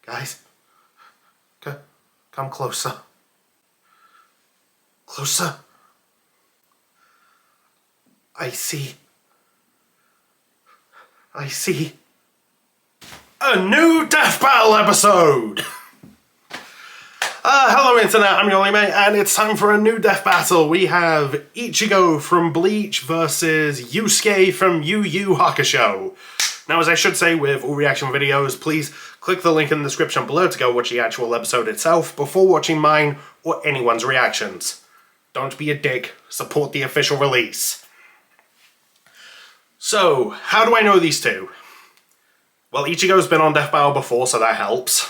Guys, come closer. Closer. I see a new Death Battle episode! Hello Internet, I'm your only mate, and it's time for a new Death Battle. We have Ichigo from Bleach versus Yusuke from Yu Yu Hakusho. Now, as I should say with all reaction videos, please click the link in the description below to go watch the actual episode itself before watching mine or anyone's reactions. Don't be a dick, support the official release. So, how do I know these two? Well, Ichigo's been on Death Battle before, so that helps.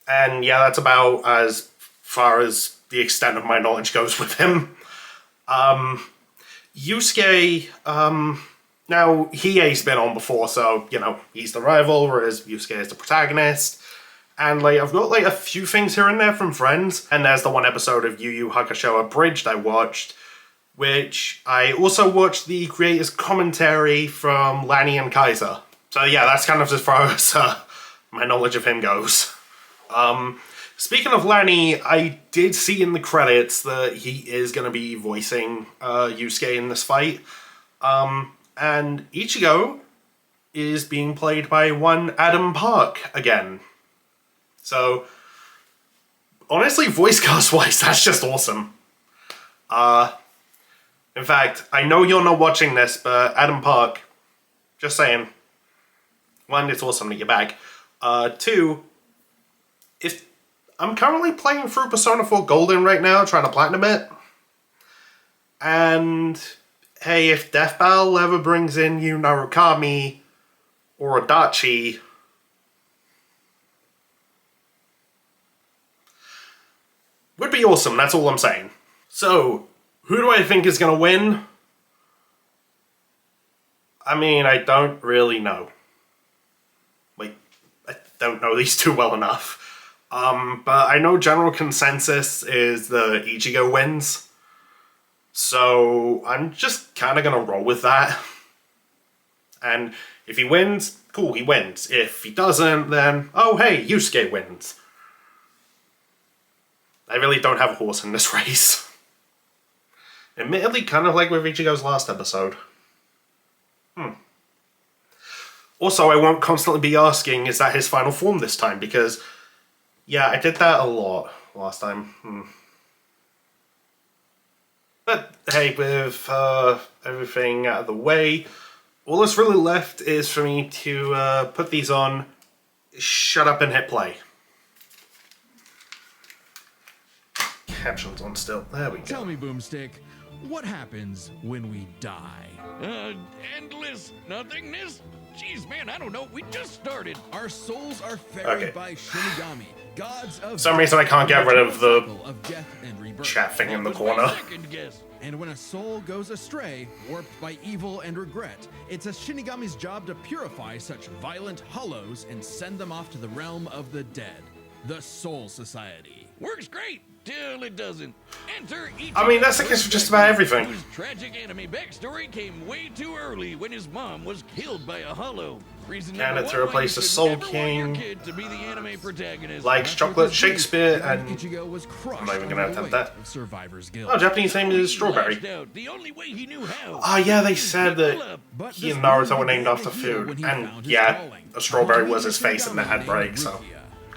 And yeah, that's about as far as the extent of my knowledge goes with him. Yusuke, now, Hiei's been on before, so, you know, he's the rival, whereas Yusuke is the protagonist. And, like, I've got, like, a few things here and there from friends. And there's the one episode of Yu Yu Hakusho Abridged I watched, which I also watched the creator's commentary from Lanny and Kaiser. So, yeah, that's kind of as far as my knowledge of him goes. Speaking of Lanny, I did see in the credits that he is going to be voicing Yusuke in this fight. And Ichigo is being played by one Adam Park again. So, honestly, voice cast-wise, that's just awesome. In fact, I know you're not watching this, but Adam Park, just saying. One, it's awesome that you're back. Two, if I'm currently playing through Persona 4 Golden right now, trying to platinum it. And hey, if Death Battle ever brings in you Narukami or Adachi, would be awesome, that's all I'm saying. So, who do I think is going to win? I mean, I don't really know. Like, I don't know these two well enough. But I know general consensus is the Ichigo wins. So, I'm just kind of going to roll with that. And if he wins, cool, he wins. If he doesn't, then, oh hey, Yusuke wins. I really don't have a horse in this race. Admittedly, kind of like with Ichigo's last episode. Also, I won't constantly be asking, is that his final form this time? Because, yeah, I did that a lot last time. But, hey, with everything out of the way, all that's really left is for me to put these on, shut up and hit play. Captions on still. There we go. Tell me, Boomstick, what happens when we die? Endless nothingness? Jeez, man, I don't know. We just started. Our souls are ferried by Shinigami, gods of... For some reason I can't get rid of the death and rebirth. Chat thing in the corner. And when a soul goes astray, warped by evil and regret, it's a Shinigami's job to purify such violent hollows and send them off to the realm of the dead, the Soul Society. Works great till it doesn't. Enter Ichigo. I mean, that's the case for just about everything. Whose tragic anime backstory came way too early when his mom was killed by a hollow. Reason And number to one, replace the you should Soul never want your King, kid to be the anime protagonist. likes chocolate Shakespeare, and Ichigo was crushed I'm not even gonna attempt that. Survivor's Guild. Oh, Japanese name is Strawberry. The only way he knew how. Oh yeah, they said that he and Naruto were named after food, and yeah, a strawberry was his face in the head break, so.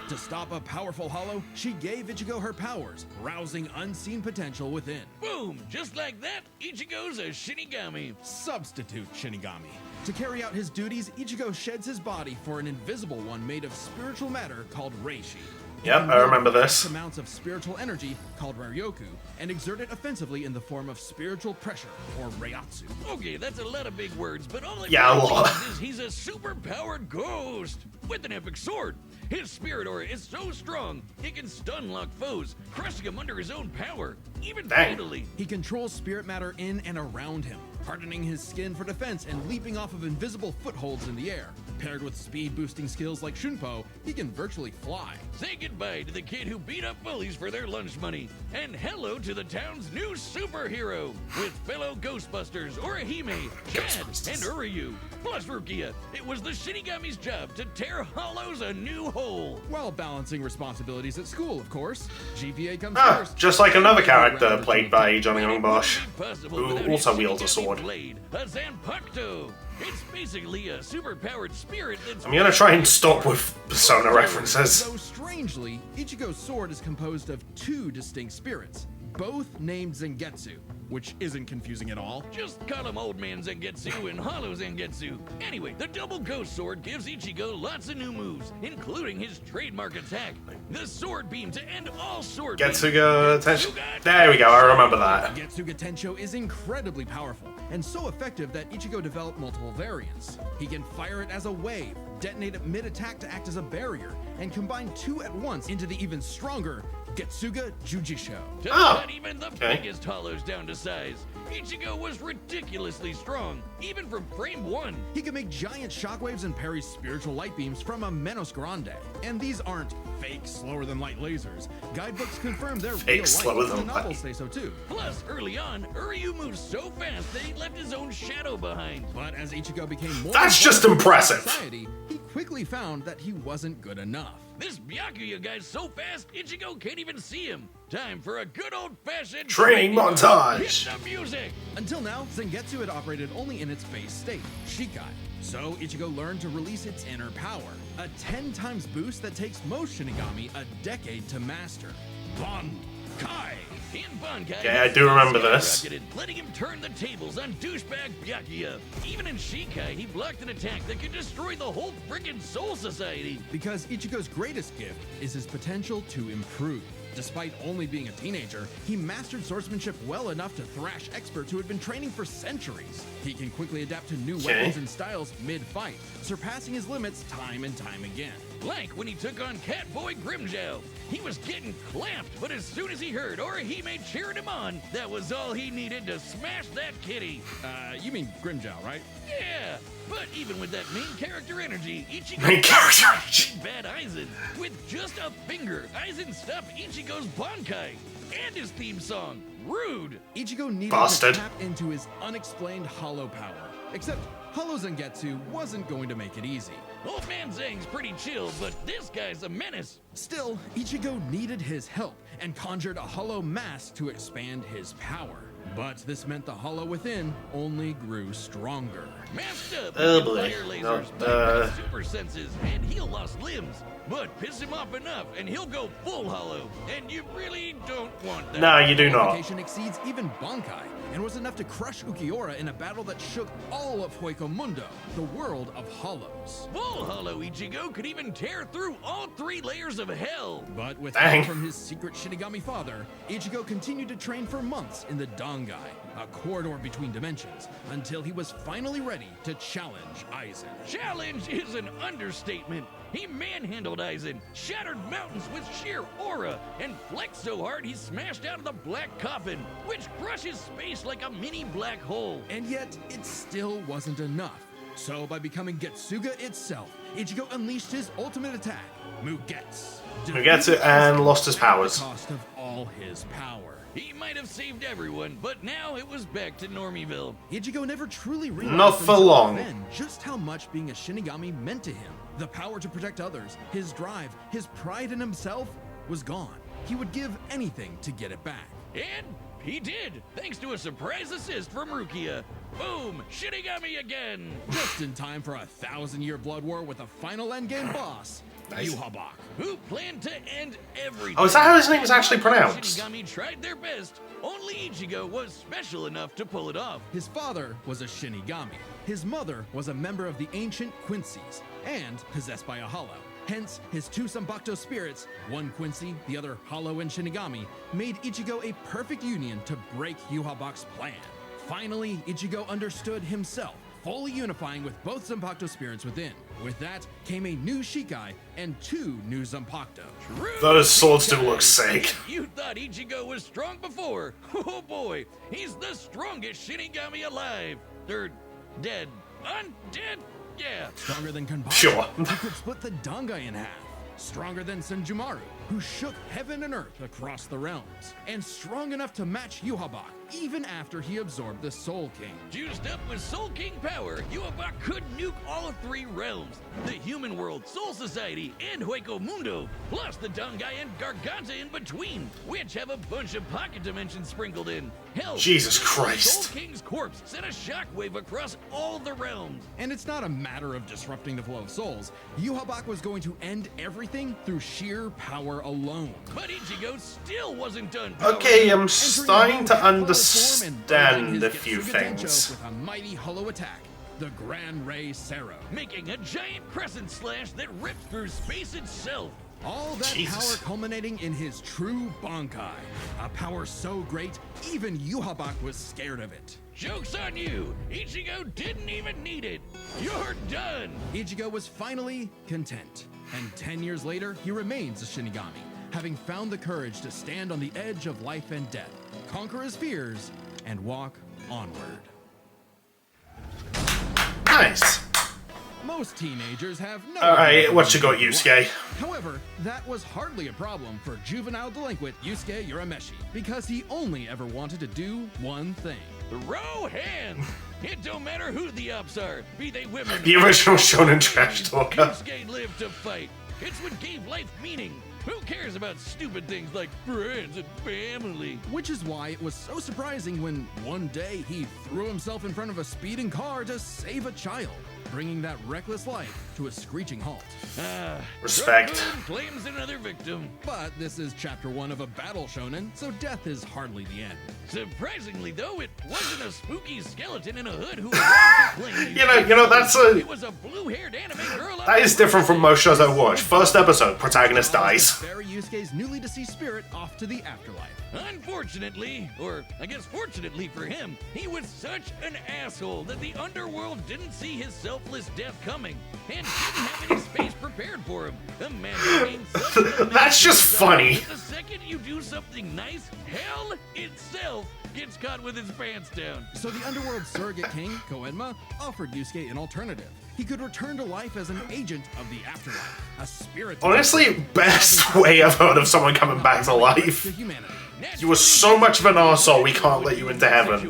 To stop a powerful hollow, she gave Ichigo her powers, rousing unseen potential within. Boom! Just like that, Ichigo's a Shinigami. Substitute Shinigami. To carry out his duties, Ichigo sheds his body for an invisible one made of spiritual matter called Reishi. Yep, I remember this. Amounts of spiritual energy called Ryoku and exert it offensively in the form of spiritual pressure or Reiatsu. Okay, that's a lot of big words, but all it Yeah, a really lot. means is he's a super-powered ghost with an epic sword. His spirit aura is so strong, he can stun-lock foes, crushing them under his own power, even fatally. He controls spirit matter in and around him, hardening his skin for defense and leaping off of invisible footholds in the air. Paired with speed-boosting skills like Shunpo, he can virtually fly. Say goodbye to the kid who beat up bullies for their lunch money, and hello to the town's new superhero, with fellow Ghostbusters, Orihime, Chad, and Uryu. Plus Rukia, it was the Shinigami's job to tear Hollows a new hole. While balancing responsibilities at school, of course. GPA comes Ah, first. just like another character played by Johnny It Youngbosh, wouldn't be possible who without also his wields a Shinigami sword. blade, a Zanpakuto. It's basically a superpowered spirit that's... I'm gonna try and stop with Persona references. Though strangely, Ichigo's sword is composed of two distinct spirits, both named Zangetsu, which isn't confusing at all. Just call him Old Man Zangetsu and Hollow Zangetsu. Anyway, the double ghost sword gives Ichigo lots of new moves, including his trademark attack, the sword beam to end all sword beams. Getsuga Tensho. There we go, I remember that. Getsuga Tensho is incredibly powerful, and so effective that Ichigo developed multiple variants. He can fire it as a wave, detonate it mid-attack to act as a barrier, and combine two at once into the even stronger Getsuga Jujisho. To Oh, cut even the okay. biggest hollows down to size, Ichigo was ridiculously strong, even from frame 1. He can make giant shockwaves and parry spiritual light beams from a Menos Grande. And these aren't fake slower-than-light lasers. Guidebooks confirm they're Fake real slower light, than and novels light. say so too. Plus, early on, Uryu moved so fast that he left his own shadow behind. But as Ichigo became more That's just involved in impressive. society, he quickly found that he wasn't good enough. This Byakuya guy's so fast, Ichigo can't even see him. Time for a good old-fashioned Training montage. Hit the music! Until now, Zangetsu had operated only in its base state, Shikai. So Ichigo learned to release its inner power, a 10 times boost that takes most Shinigami a decade to master. Bankai! In Bankai, Okay, I do remember this. skyrocketed, letting him turn the tables on douchebag Byakuya. Even in Shikai, he blocked an attack that could destroy the whole friggin' Soul Society. Because Ichigo's greatest gift is his potential to improve. Despite only being a teenager, he mastered swordsmanship well enough to thrash experts who had been training for centuries. He can quickly adapt to new weapons and styles mid-fight, surpassing his limits time and time again. Like when he took on Catboy Grimjow. He was getting clamped, but as soon as he heard Orihime cheering him on, that was all he needed to smash that kitty. You mean Grimjow, right? Yeah, but even with that main character energy, Ichigo Main character energy. Big Bad Aizen. With just a finger, Aizen stopped Ichigo's Bankai and his theme song. Rude. Ichigo needed Bastard. to tap into his unexplained hollow power. Except Hollow Zangetsu wasn't going to make it easy. Old Man Zang's pretty chill, but this guy's a menace. Still, Ichigo needed his help and conjured a hollow mask to expand his power. But this meant the hollow within only grew stronger. Masked up, Oh, he can boy. fire No, lasers, bypass super senses, and he'll lost limbs. But piss him off enough, and he'll go full hollow. And you really don't want that. No, you do not. Qualification exceeds even Bankai, and was enough to crush Ukiura in a battle that shook all of Hoiko Mundo, the world of hollows. Full hollow Ichigo could even tear through all 3 layers of hell. But with Dang. help from his secret Shinigami father, Ichigo continued to train for months in the Bankai, a corridor between dimensions, until he was finally ready to challenge Aizen. Challenge is an understatement. He manhandled Aizen, shattered mountains with sheer aura, and flexed so hard he smashed out of the black coffin, which crushes space like a mini black hole. And yet, it still wasn't enough. So by becoming Getsuga itself, Ichigo unleashed his ultimate attack, Mugetsu. Mugetsu, and lost his At powers. the cost of all his power. He might have saved everyone, but now it was back to Normieville. Ichigo never truly realized Not for until long. then just how much being a Shinigami meant to him. The power to protect others, his drive, his pride in himself was gone. He would give anything to get it back. And he did, thanks to a surprise assist from Rukia. Boom! Shinigami again! Just in time for a 1,000-year blood war with a final endgame boss, Nice. Yuhabak. Who planned to end everything. Oh, is that how his name is actually pronounced? Shinigami tried their best. Only Ichigo was special enough to pull it off. His father was a Shinigami. His mother was a member of the ancient Quincy's and possessed by a hollow. Hence, his 2 Zanpakuto spirits, one Quincy, the other Hollow and Shinigami, made Ichigo a perfect union to break Yuhabak's plan. Finally, Ichigo understood himself, fully unifying with both Zanpakuto spirits within. With that came a new Shikai and 2 new Zanpakuto. True Those swords do Shikai. look sick. You thought Ichigo was strong before. Oh boy, he's the strongest Shinigami alive. They're dead. Undead. Yeah. Stronger than Kanbashi, Sure. who could split the Bankai in half. Stronger than Senjumaru, who shook heaven and earth across the realms. And strong enough to match Yuhabak, even after he absorbed the Soul King. Juiced up with Soul King power, Yuhabak could nuke all 3 realms. The human world, Soul Society, and Hueco Mundo, plus the Dangai and Garganta in between, which have a bunch of pocket dimensions sprinkled in. Hell, Jesus the Christ. Soul King's corpse sent a shockwave across all the realms. And it's not a matter of disrupting the flow of souls. Yuhabak was going to end everything through sheer power alone. But Ichigo still wasn't done. Okay, I'm Entering starting Rogue's to hollow form and understand wielding a his few Getsuga things. Tencho with a mighty hollow attack, the Grand Ray Sero. Making a giant crescent slash that rips through space itself. All that Jesus. power culminating in his true Bankai. A power so great, even Yuhabak was scared of it. Joke's on you! Ichigo didn't even need it! You're done! Ichigo was finally content. And 10 years later, he remains a Shinigami, having found the courage to stand on the edge of life and death, conquer his fears, and walk onward. Nice. Most teenagers have no... Alright, what you got, Yusuke? However, that was hardly a problem for juvenile delinquent Yusuke Urameshi, because he only ever wanted to do one thing. Throw hands! It don't matter who the ops are, be they women. The original Shonen Trash Talker. Yusuke lived to fight. It's what gave life meaning. Who cares about stupid things like friends and family? Which is why it was so surprising when one day he threw himself in front of a speeding car to save a child, bringing that reckless life to a screeching halt. Respect. Raccoon claims another victim. But this is chapter 1 of a battle shonen, so death is hardly the end. Surprisingly, though, it wasn't a spooky skeleton in a hood who wanted to claim You know, that's a... It was a blue-haired anime girl. That is different from most shows I watch. First episode, protagonist dies. Bury Yusuke's newly deceased spirit off to the afterlife. Unfortunately, or I guess fortunately for him, he was such an asshole that the underworld didn't see his selfless death coming and didn't have any space prepared for him. The man became such a That's just that funny. The second you do something nice, hell itself gets caught with his pants down. So the underworld surrogate king, Koenma, offered Yusuke an alternative. He could return to life as an agent of the afterlife, a spirit. Honestly, best way I've heard of someone coming back to life. To humanity. You were so much of an arsehole, we can't let you into heaven.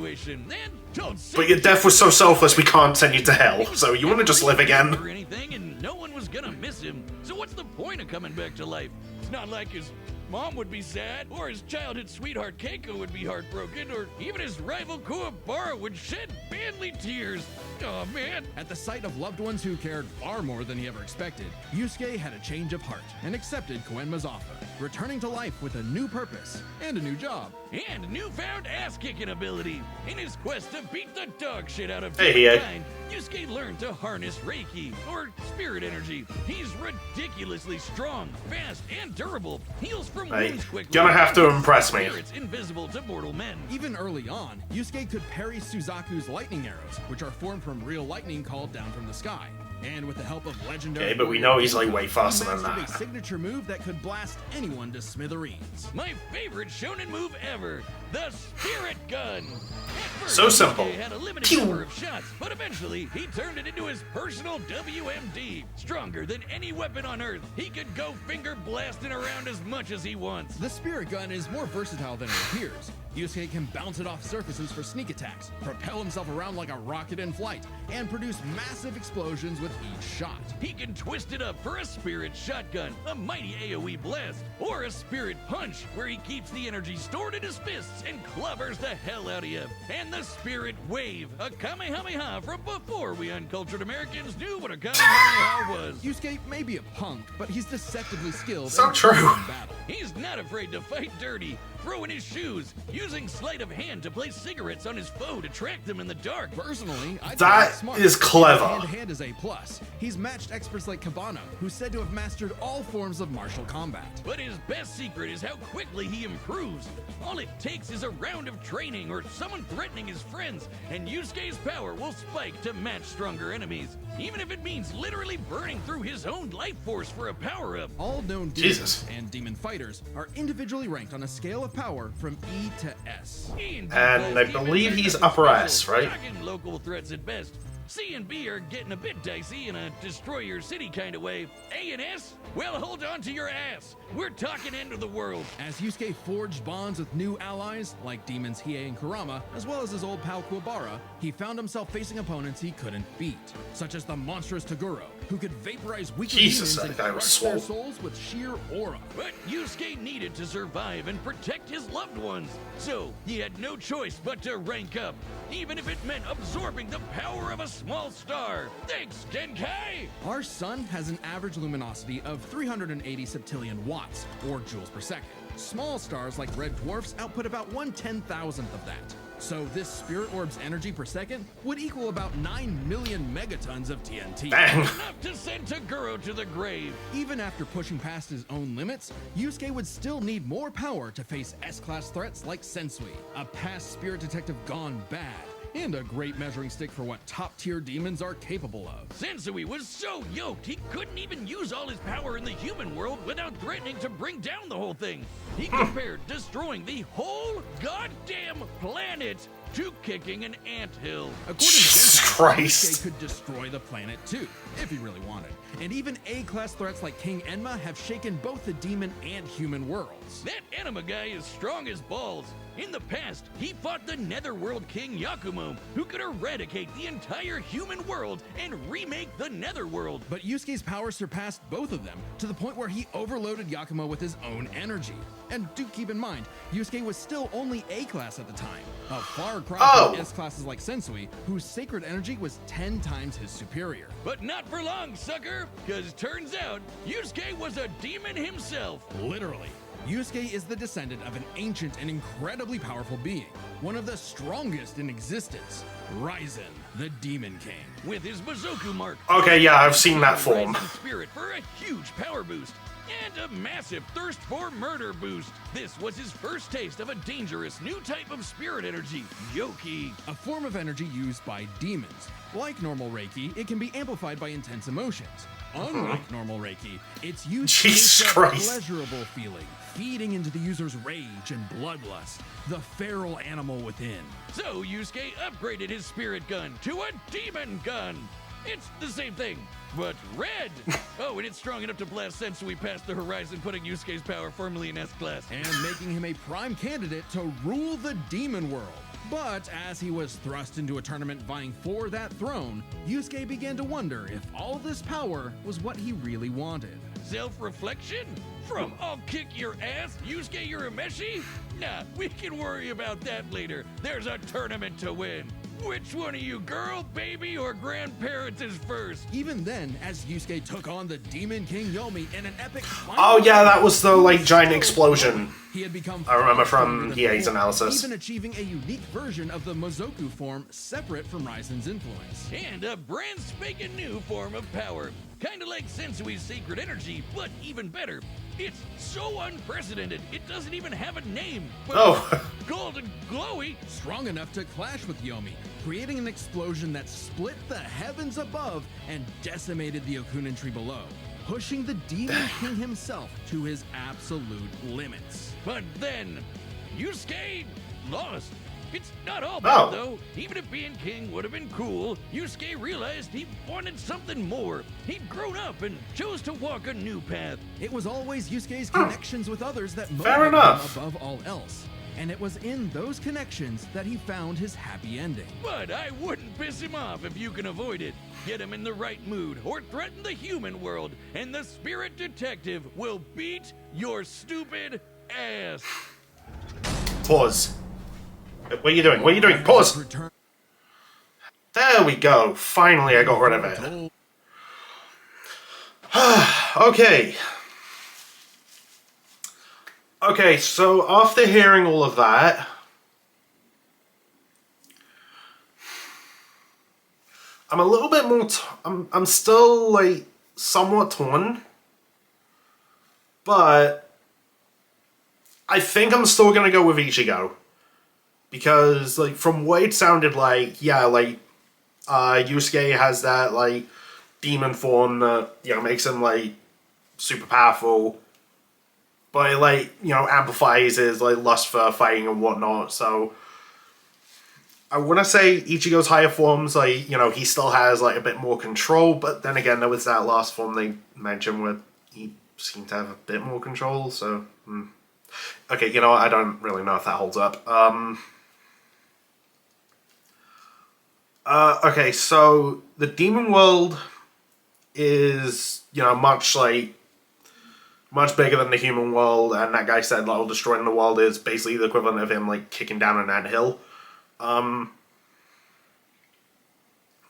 But your death was so selfless, we can't send you to hell. So you want to just live again? Or anything, and no one was gonna miss him. So what's the point of coming back to life? It's not like his mom would be sad, or his childhood sweetheart Keiko would be heartbroken, or even his rival Kuwabara would shed manly tears. Oh man. At the sight of loved ones who cared far more than he ever expected, Yusuke had a change of heart and accepted Koenma's offer, returning to life with a new purpose and a new job. And newfound ass-kicking ability. In his quest to beat the dog shit out of Hey, mankind, Yusuke learned to harness Reiki, or spirit energy. He's ridiculously strong, fast, and durable. Heals from Hey, wounds quickly. gonna have to impress me. Spirits invisible to mortal men. Even early on, Yusuke could parry Suzaku's lightning arrows, which are formed from real lightning called down from the sky. And with the help of legendary... Okay, but we know he's like way faster he than mastered that. a signature move that could blast anyone to smithereens. My favorite shonen move ever, the Spirit Gun. At first, So simple. Yusuke had a limited Pew. number of shots, but eventually he turned it into his personal WMD. Stronger than any weapon on Earth, he could go finger blasting around as much as he wants. The spirit gun is more versatile than it appears. Yusuke can bounce it off surfaces for sneak attacks, propel himself around like a rocket in flight, and produce massive explosions with each shot. He can twist it up for a Spirit Shotgun, a mighty AoE blast, or a Spirit Punch, where he keeps the energy stored in his fists and clobbers the hell out of you. And the Spirit Wave, a Kamehameha from before we uncultured Americans knew what a Kamehameha was. Yusuke may be a punk, but he's deceptively skilled So and true. skilled in battle. He's not afraid to fight dirty, throwing his shoes, using sleight of hand to place cigarettes on his foe to track them in the dark. Personally, I'd That say he's smart. is clever. Hand-to-hand is A+. He's matched experts like Kabano, who's said to have mastered all forms of martial combat. But his best secret is how quickly he improves. All it takes is a round of training or someone threatening his friends, and Yusuke's power will spike to match stronger enemies, even if it means literally burning through his own life force for a power-up. All known Jesus. demons and demon fighters are individually ranked on a scale of power from E to S. And I believe he's upper S, right? Local threats at best. C and B are getting a bit dicey in a destroy your city kind of way. A and S? Well, hold on to your ass. We're talking end of the world. As Yusuke forged bonds with new allies, like demons Hiei and Kurama, as well as his old pal Kuwabara, he found himself facing opponents he couldn't beat, such as the monstrous Toguro, who could vaporize weaker Jesus, demons that and guy was crush their swole. souls with sheer aura. But Yusuke needed to survive and protect his loved ones, so he had no choice but to rank up, even if it meant absorbing the power of a small star. Thanks, Bankai! Our sun has an average luminosity of 380 septillion watts, or joules per second. Small stars like red dwarfs output about 1/10,000th of that. So this spirit orb's energy per second would equal about 9 million megatons of TNT. Bang. Enough to send Toguro to the grave. Even after pushing past his own limits, Yusuke would still need more power to face S-class threats like Sensui, a past spirit detective gone bad, and a great measuring stick for what top-tier demons are capable of. Sensui was so yoked he couldn't even use all his power in the human world without threatening to bring down the whole thing. He compared destroying the whole goddamn planet to kicking an anthill. According to Jesus Bankai, Christ. Yusuke could destroy the planet too, if he really wanted. And even A-class threats like King Enma have shaken both the demon and human worlds. That anima guy is strong as balls. In the past, he fought the Netherworld King Yakumo, who could eradicate the entire human world and remake the Netherworld. But Yusuke's power surpassed both of them to the point where he overloaded Yakumo with his own energy. And do keep in mind, Yusuke was still only A-class at the time, a far cry from S-classes like Sensui, whose sacred energy was 10 times his superior. But not for long, sucker, because turns out Yusuke was a demon himself. Literally. Yusuke is the descendant of an ancient and incredibly powerful being, one of the strongest in existence, Ryzen, the Demon King. With his Bazoku mark. Okay, yeah, I've seen that form. Ryzen spirit for a huge power boost and a massive thirst for murder boost. This was his first taste of a dangerous new type of spirit energy, Yoki. A form of energy used by demons. Like normal Reiki, it can be amplified by intense emotions. Unlike normal Reiki, it's used to Jesus make a Christ. pleasurable feeling, feeding into the user's rage and bloodlust, the feral animal within. So Yusuke upgraded his spirit gun to a demon gun. It's the same thing, but red. Oh, and it's strong enough to blast Sensui past the horizon, putting Yusuke's power firmly in S-class. And making him a prime candidate to rule the demon world. But as he was thrust into a tournament vying for that throne, Yusuke began to wonder if all this power was what he really wanted. Self-reflection? From I'll kick your ass, Yusuke Urameshi? Nah, we can worry about that later. There's a tournament to win. Which one of you, girl, baby, or grandparents is first? Even then, as Yusuke took on the Demon King Yomi in an epic Oh yeah, that was the like giant explosion. he had become I remember far from stronger than EA's before, analysis. even achieving a unique version of the Mozoku form separate from Ryzen's influence. And a brand spanking new form of power. Kinda like Sensui's sacred energy, but even better. It's so unprecedented, it doesn't even have a name. But Oh. golden glowy. Strong enough to clash with Yomi, creating an explosion that split the heavens above and decimated the Okunin tree below, pushing the Demon King himself to his absolute limits. But then, Yusuke lost. It's not all bad, Oh. though. Even if being king would have been cool, Yusuke realized he wanted something more. He'd grown up and chose to walk a new path. It was always Yusuke's connections with others that Fair motivated him enough. above all else. And it was in those connections that he found his happy ending. But I wouldn't piss him off if you can avoid it. Get him in the right mood or threaten the human world, and the spirit detective will beat your stupid ass. Pause. What are you doing? What are you doing? Pause! Return There we go. Finally, I got rid of it. told Okay. Okay, so after hearing all of that, I'm a little bit more. I'm still like somewhat torn, but I think I'm still gonna go with Ichigo because, like, from what it sounded like, yeah, like Yusuke has that like demon form that makes him like super powerful. But it, like, amplifies his like lust for fighting and whatnot. So I want to say Ichigo's higher forms, like, you know, he still has, like, a bit more control, but then again, there was that last form they mentioned where he seemed to have a bit more control, so... Okay, you know what, I don't really know if that holds up. Okay, so the demon world is, you know, much bigger than the human world, and that guy said, like, destroying the world is basically the equivalent of him, like, kicking down an anthill.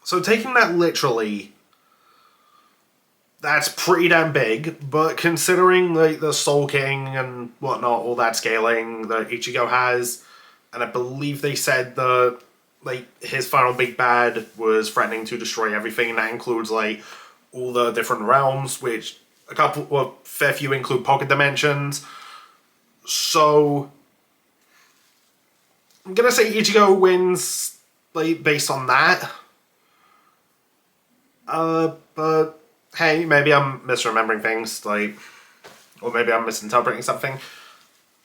So taking that literally, that's pretty damn big, but considering, like, the Soul King and whatnot, all that scaling that Ichigo has, and I believe they said that, like, his final big bad was threatening to destroy everything, and that includes, like, all the different realms, which fair few include pocket dimensions. So I'm gonna say Ichigo wins, like, based on that. But hey, maybe I'm misremembering things, like, or maybe I'm misinterpreting something.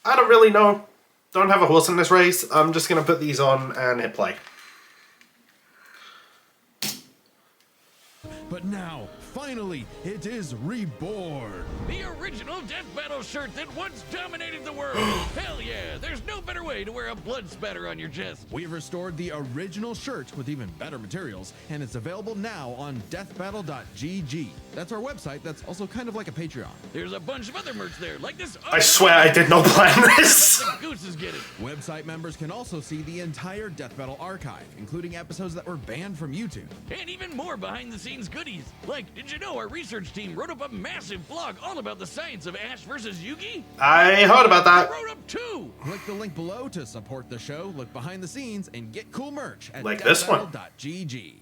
I don't really know. Don't have a horse in this race. I'm just gonna put these on and hit play. But now, finally, it is reborn. The original Death Battle shirt that once dominated the world. Hell yeah, there's no better way to wear a blood spatter on your chest. We've restored the original shirt with even better materials, and it's available now on deathbattle.gg. That's our website that's also kind of like a Patreon. There's a bunch of other merch there, like this. I swear I did not plan this. The gooses get it. Website members can also see the entire Death Battle archive, including episodes that were banned from YouTube. And even more behind-the-scenes goodies. Like, did you know our research team wrote up a massive blog all about the science of Ash versus Yugi? I heard about I that. wrote up two. Click the link below to support the show, look behind the scenes, and get cool merch at Like this one. deathbattle.gg.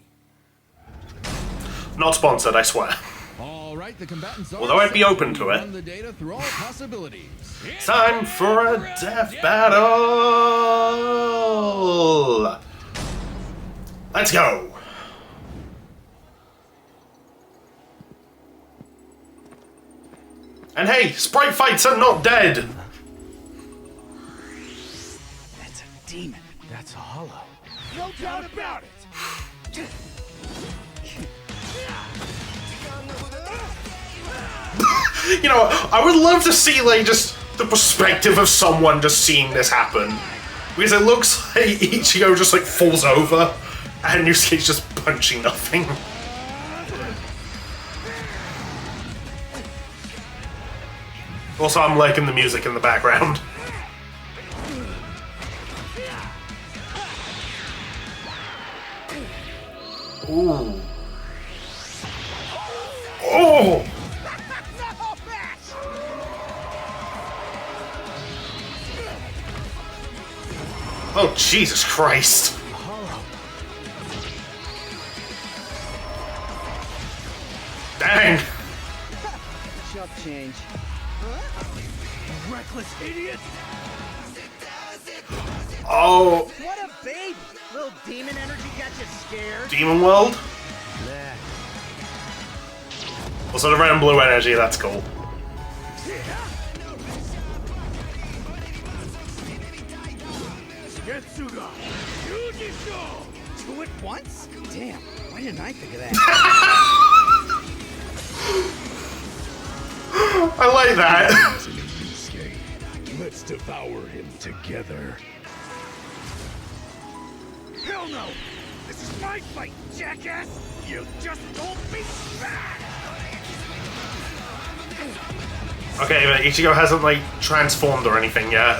Not sponsored, I swear. All right, the combatants are Although I'd be set. open to it. Run the data through all possibilities. It's time for a death battle! Let's go! And hey, sprite fights are not dead! That's a demon. That's hollow. No doubt about it. You know, I would love to see, like, just the perspective of someone just seeing this happen. Because it looks like Ichigo just, like, falls over, and Yusuke's just punching nothing. Also, I'm liking the music in the background. Ooh. Oh! Oh, Jesus Christ. Dang. Chump change. Reckless idiot! Oh, What a baby! Little demon energy got you scared. Demon World? Nah. Also, the red and blue energy, that's cool. Getsuga! Yusuke! Two at once? Damn, why didn't I think of that? I like that. Yusuke. Let's devour him together. Hell no! This is my fight, jackass! You just don't be bad! Okay, but Ichigo hasn't, like, transformed or anything yet.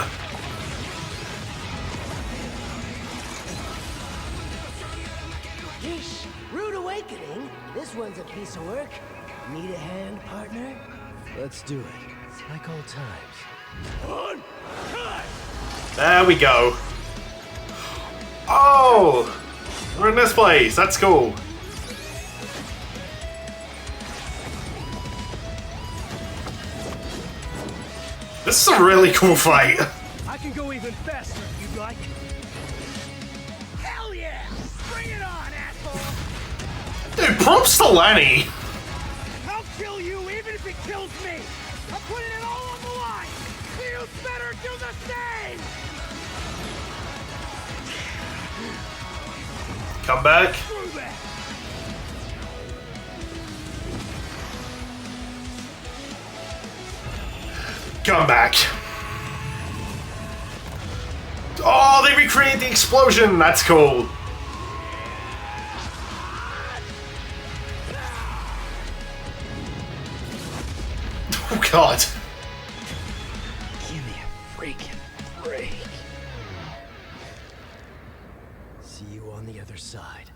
Yeesh, rude awakening. This one's a piece of work. Need a hand, partner? Let's do it. Like old times. There we go. Oh! We're in this place. That's cool. This is a really cool fight. I can go even faster if you'd like. Hell yeah! Bring it on, asshole! Dude, props to Lenny. I'll kill you even if it kills me! I'm putting it all on the line! You better do the same! Come back. Come back. Oh, they recreate the explosion. That's cool. Oh god. Give me a freaking break. See you on the other side.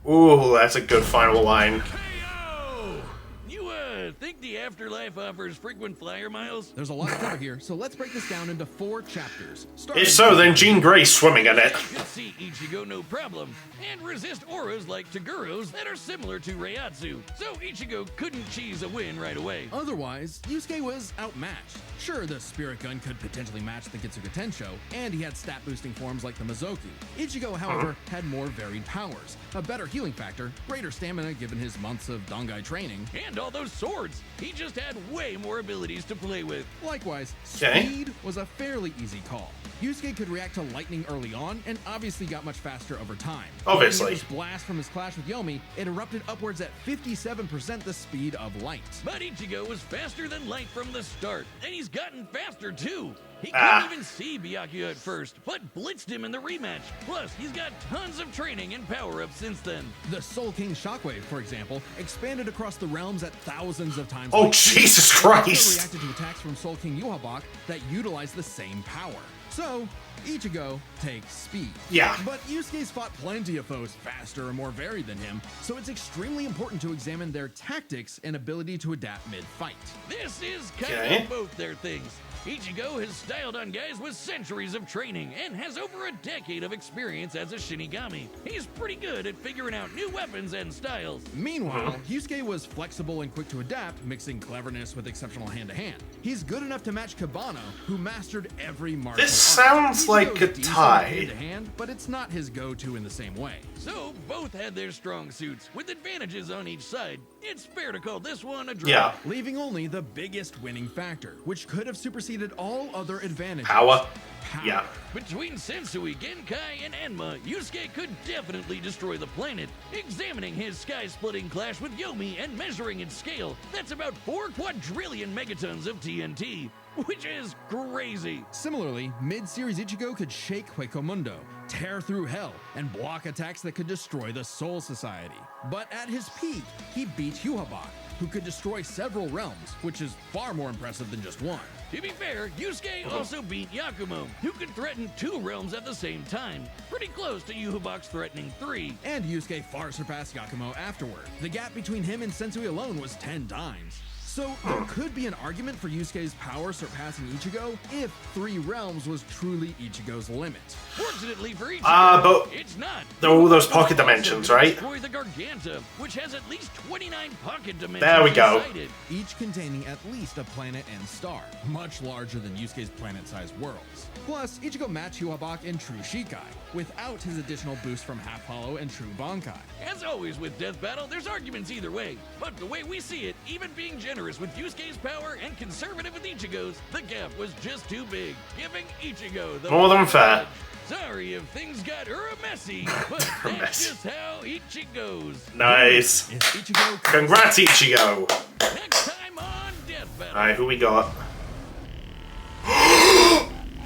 Ooh, that's a good final line. Hey-yo! You, think the afterlife offers frequent flyer miles? There's a lot to cover here, so let's break this down into 4 chapters. If so, then Jean Grey's swimming in it. You could see Ichigo no problem, and resist auras like Taguro's that are similar to Reiatsu, so Ichigo couldn't cheese a win right away. Otherwise, Yusuke was outmatched. Sure, the Spirit Gun could potentially match the Getsuga Tensho, and he had stat-boosting forms like the Mizoku. Ichigo, however, had more varied powers, a better healing factor, greater stamina given his months of Bankai training, And all those swords, he just had way more abilities to play with. Likewise, Okay. speed was a fairly easy call. Yusuke could react to lightning early on, and obviously got much faster over time. Obviously. This blast from his clash with Yomi, it erupted upwards at 57% the speed of light. But Ichigo was faster than light from the start, and he's gotten faster too. He Ah. couldn't even see Byakuya at first, but blitzed him in the rematch. Plus, he's got tons of training and power-ups since then. The Soul King Shockwave, for example, expanded across the realms at thousands of times. Oh, light speed. Jesus It also Christ. reacted to attacks from Soul King Yuhabak that utilized the same power. So, Ichigo takes speed. Yeah. But Yusuke's fought plenty of foes faster and more varied than him, so it's extremely important to examine their tactics and ability to adapt mid-fight. This is kind Okay. of both their things. Ichigo has styled on guys with centuries of training and has over a decade of experience as a Shinigami. He's pretty good at figuring out new weapons and styles. Meanwhile, Yusuke was flexible and quick to adapt, mixing cleverness with exceptional hand-to-hand. He's good enough to match Kabano, who mastered every martial This art. sounds like Ichigo's a decent tie. hand-to-hand, but it's not his go-to in the same way. So, both had their strong suits, with advantages on each side. It's fair to call this one a draw. Yeah. Leaving only the biggest winning factor, which could have superseded all other advantages. Power. Power. Yeah. Between Sensui, Genkai, and Enma, Yusuke could definitely destroy the planet. Examining his sky-splitting clash with Yomi and measuring its scale, that's about 4 quadrillion megatons of TNT, which is crazy. Similarly, mid-series Ichigo could shake Huecomundo, tear through hell, and block attacks that could destroy the Soul Society. But at his peak, he beat Yuhabak, who could destroy several realms, which is far more impressive than just one. To be fair, Yusuke also beat Yakumo, who could threaten 2 realms at the same time, pretty close to Yuhabak's threatening 3. And Yusuke far surpassed Yakumo afterward. The gap between him and Sensui alone was 10 times. So there could be an argument for Yusuke's power surpassing Ichigo if 3 realms was truly Ichigo's limit. Fortunately for Ichigo, but it's not. there are all those pocket Also dimensions, can right? Destroy the Garganta, which has at least 29 pocket dimensions. There we go. inside it. Each containing at least a planet and star, much larger than Yusuke's planet-sized worlds. Plus, Ichigo matched Yuhabak in True Shikai, without his additional boost from Half Hollow and True Bankai. As always with Death Battle, there's arguments either way. But the way we see it, even being generous with Yusuke's power and conservative with Ichigo's, the gap was just too big, giving Ichigo the More than fair. Sorry if things got messy, but Messy. that's just how Ichigo goes. Nice. If Ichigo Congrats, Ichigo. Next time on Death Battle. Alright, who we got?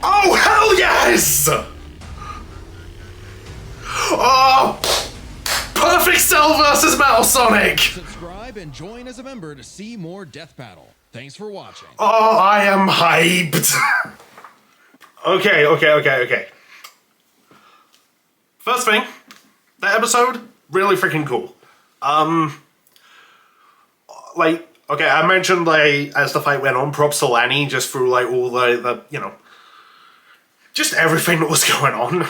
Oh, hell yes! Oh! Perfect Cell versus Metal Sonic! subscribe and join as a member to see more Death Battle. Thanks for watching. Oh, I am hyped! Okay. First thing, that episode, really freaking cool. I mentioned, as the fight went on, props to Lanny, just through, all the just everything that was going on.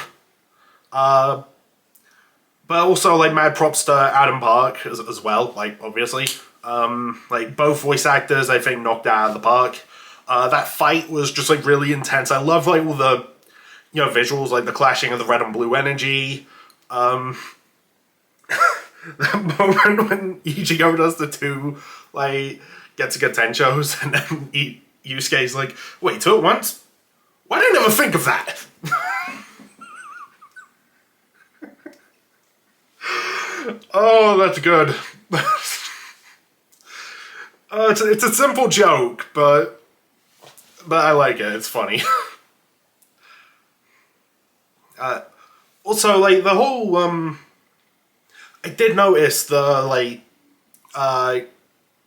But also, mad props to Adam Park as well, obviously. Both voice actors, I think, knocked out of the park. That fight was just, really intense. I love, all the, visuals, the clashing of the red and blue energy. That moment when Ichigo does the 2, Getsuga Tenshos, and then Yusuke's like, wait, 2 at once? Why did I never think of that? Oh, that's good. It's a simple joke, but I like it. It's funny. Also, like, the whole, I did notice the, like,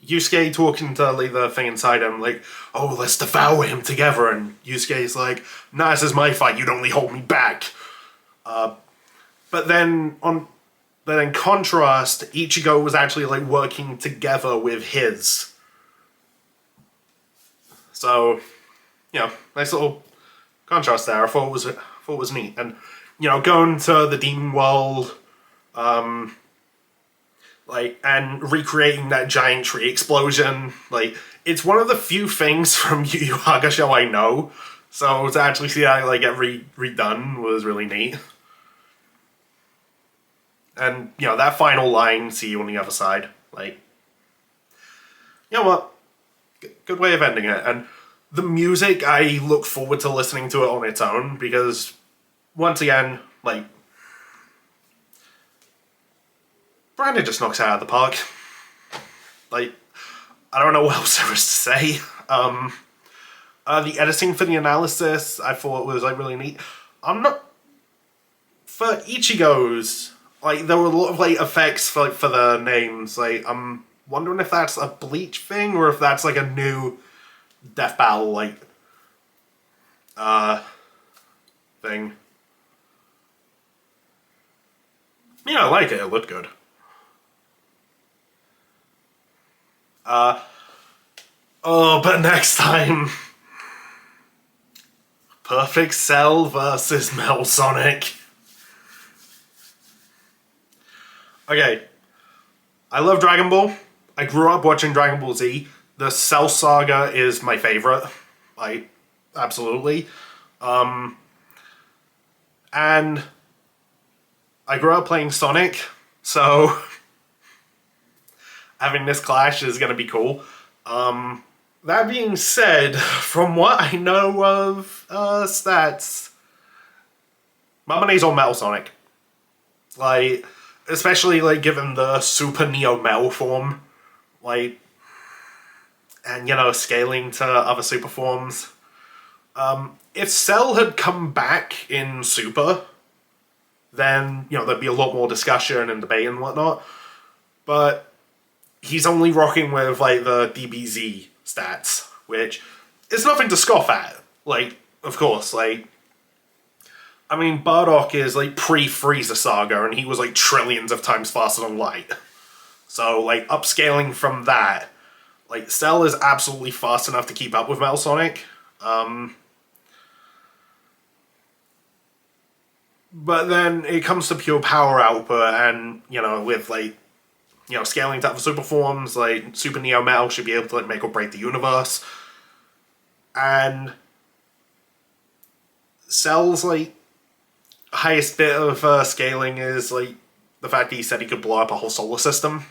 Yusuke talking to, like, the thing inside him, like, oh, let's devour him together, and Yusuke's like, nah, this is my fight, you'd only hold me back. But then, in contrast, Ichigo was actually, like, working together with his. So, you know, nice little contrast there. I thought it was neat. And, you know, going to the demon world, like, and recreating that giant tree explosion, like, it's one of the few things from Yu Yu Hakusho I know. So to actually see that, like, get redone was really neat. And, you know, that final line, see you on the other side, like, you know what? Good way of ending it. And the music, I look forward to listening to it on its own, because, once again, like, Brandon just knocks it out of the park. Like, I don't know what else there is to say. The editing for the analysis, I thought was, like, really neat. I'm not... For Ichigo's, like, there were a lot of, like, effects for the names. Like, I'm wondering if that's a Bleach thing, or if that's, like, a new Death Battle, like, thing. Yeah, I like it. It looked good. But next time... Perfect Cell versus Metal Sonic. Okay. I love Dragon Ball. I grew up watching Dragon Ball Z. The Cell Saga is my favorite. Like, absolutely. And I grew up playing Sonic, so having this clash is gonna be cool. That being said, from what I know of stats, my money's on Metal Sonic. Like, especially, like, given the Super Neo Metal form, like, and, you know, scaling to other super forms. If Cell had come back in Super, then, you know, there'd be a lot more discussion and debate and whatnot. But he's only rocking with, like, the DBZ stats, which is nothing to scoff at. Like, of course, like, I mean, Bardock is, like, pre-Frieza Saga, and he was, like, trillions of times faster than light. So, like, upscaling from that, like, Cell is absolutely fast enough to keep up with Metal Sonic. But then it comes to pure power output, and, you know, with, like, you know, scaling to other super forms, like, Super Neo Metal should be able to, like, make or break the universe. And Cell's, like, highest bit of scaling is, like, the fact that he said he could blow up a whole solar system.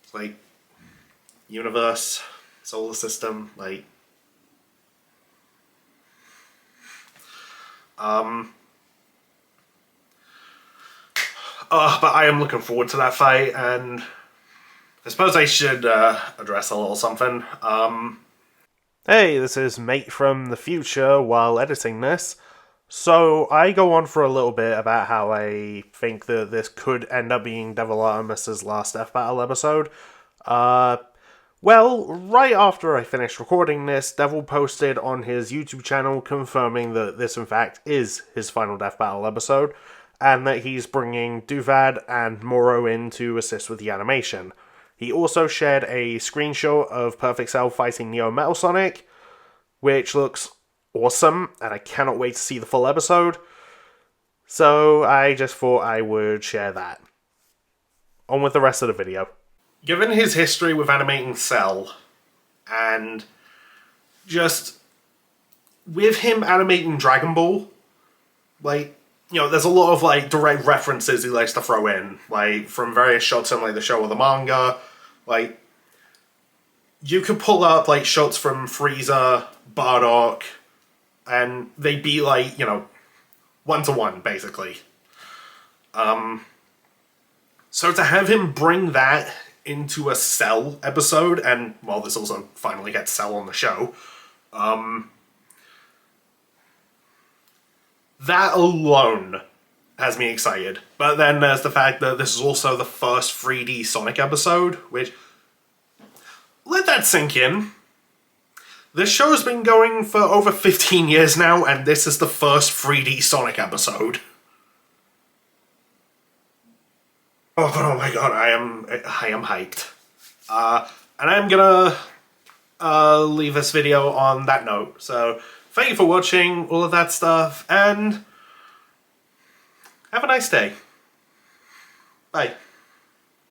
It's like, universe, solar system, like... but I am looking forward to that fight, and I suppose I should address a little something. Hey, this is Mate from the future while editing this. So, I go on for a little bit about how I think that this could end up being Devil Artemis's last Death Battle episode. Well, right after I finished recording this, Devil posted on his YouTube channel confirming that this in fact is his final Death Battle episode, and that he's bringing Duvad and Moro in to assist with the animation. He also shared a screenshot of Perfect Cell fighting Neo Metal Sonic, which looks awesome, and I cannot wait to see the full episode. So I just thought I would share that. On with the rest of the video. Given his history with animating Cell, and just with him animating Dragon Ball, like, you know, there's a lot of, like, direct references he likes to throw in, like, from various shots in, like, the show or the manga. Like, you could pull up, like, shots from Frieza, Bardock, and they'd be, like, you know, one-to-one, basically. So to have him bring that into a Cell episode, and, well, this also finally gets Cell on the show, that alone has me excited. But then there's the fact that this is also the first 3D Sonic episode, which... let that sink in. This show's been going for over 15 years now, and this is the first 3D Sonic episode. Oh my god, I am hyped. And I'm gonna leave this video on that note. So, thank you for watching, all of that stuff, and have a nice day. Bye.